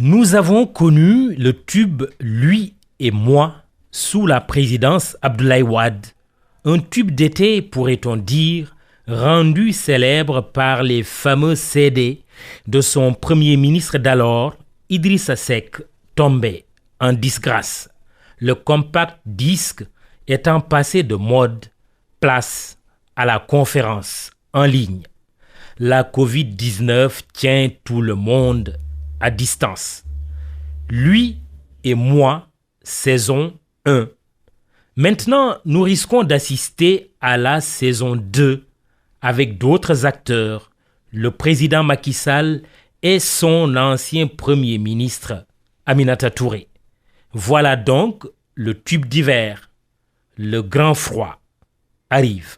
Nous avons connu le tube Lui et moi sous la présidence Abdoulaye Wade. Un tube d'été, pourrait-on dire, rendu célèbre par les fameux CD de son premier ministre d'alors, Idrissa Seck, tombé en disgrâce. Le compact disque étant passé de mode, place à la conférence en ligne. La Covid-19 tient tout le monde à distance. Lui et moi, saison 1. Maintenant, nous risquons d'assister à la saison 2 avec d'autres acteurs, le président Macky Sall et son ancien premier ministre Aminata Touré. Voilà donc le tube d'hiver. Le grand froid arrive.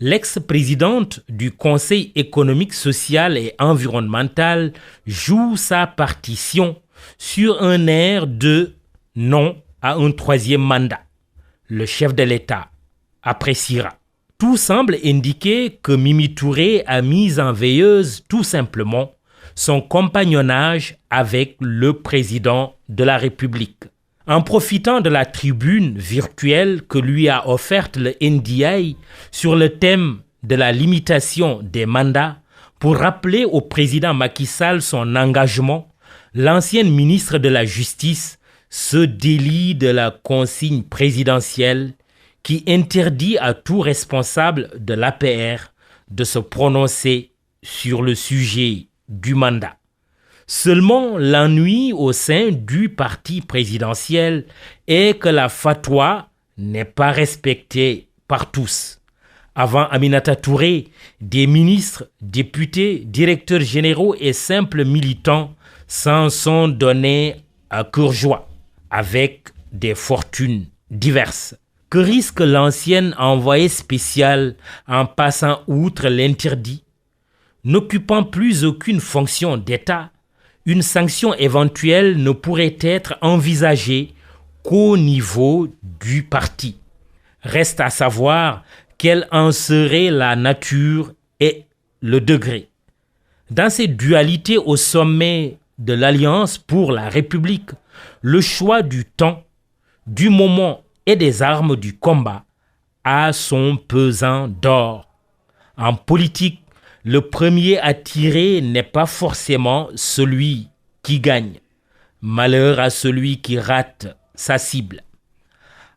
L'ex-présidente du Conseil économique, social et environnemental joue sa partition sur un air de non à un troisième mandat. Le chef de l'État appréciera. Tout semble indiquer que Mimi Touré a mis en veilleuse tout simplement son compagnonnage avec le président de la République. En profitant de la tribune virtuelle que lui a offerte le NDI sur le thème de la limitation des mandats pour rappeler au président Macky Sall son engagement, l'ancienne ministre de la Justice se délie de la consigne présidentielle qui interdit à tout responsable de l'APR de se prononcer sur le sujet du mandat. Seulement, l'ennui au sein du parti présidentiel est que la fatwa n'est pas respectée par tous. Avant Aminata Touré, des ministres, députés, directeurs généraux et simples militants s'en sont donnés à cœur joie, avec des fortunes diverses. Que risque l'ancienne envoyée spéciale en passant outre l'interdit? N'occupant plus aucune fonction d'État, une sanction éventuelle ne pourrait être envisagée qu'au niveau du parti. Reste à savoir quelle en serait la nature et le degré. Dans cette dualité au sommet de l'Alliance pour la République, le choix du temps, du moment et des armes du combat a son pesant d'or. En politique, le premier à tirer n'est pas forcément celui qui gagne. Malheur à celui qui rate sa cible.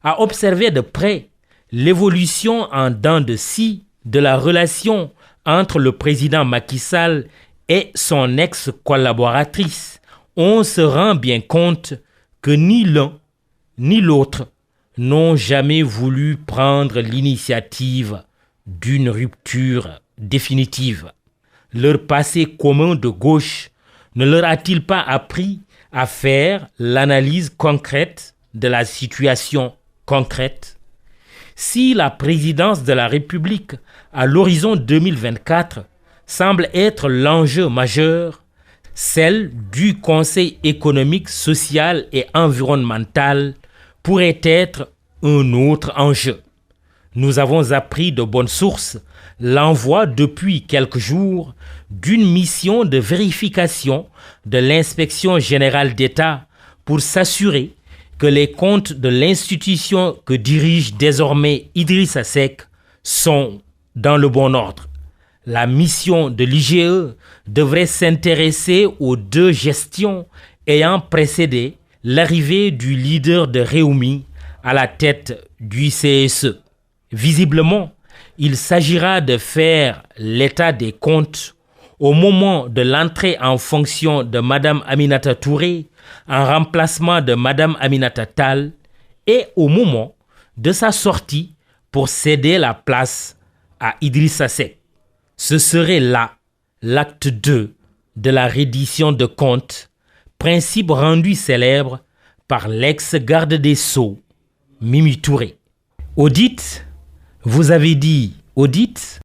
À observer de près l'évolution en dents de scie de la relation entre le président Macky Sall et son ex-collaboratrice, on se rend bien compte que ni l'un ni l'autre n'ont jamais voulu prendre l'initiative d'une rupture définitive. Leur passé commun de gauche ne leur a-t-il pas appris à faire l'analyse concrète de la situation concrète? Si la présidence de la République à l'horizon 2024 semble être l'enjeu majeur, celle du Conseil économique, social et environnemental pourrait être un autre enjeu. Nous avons appris de bonnes sources l'envoi depuis quelques jours d'une mission de vérification de l'Inspection générale d'État pour s'assurer que les comptes de l'institution que dirige désormais Idrissa Seck sont dans le bon ordre. La mission de l'IGE devrait s'intéresser aux deux gestions ayant précédé l'arrivée du leader de Rewmi à la tête du CSE. Visiblement, il s'agira de faire l'état des comptes au moment de l'entrée en fonction de Mme Aminata Touré en remplacement de Mme Aminata Tall et au moment de sa sortie pour céder la place à Idrissa Seck. Ce serait là l'acte 2 de la reddition de comptes, principe rendu célèbre par l'ex-garde des Sceaux, Mimi Touré. Audit, vous avez dit audit?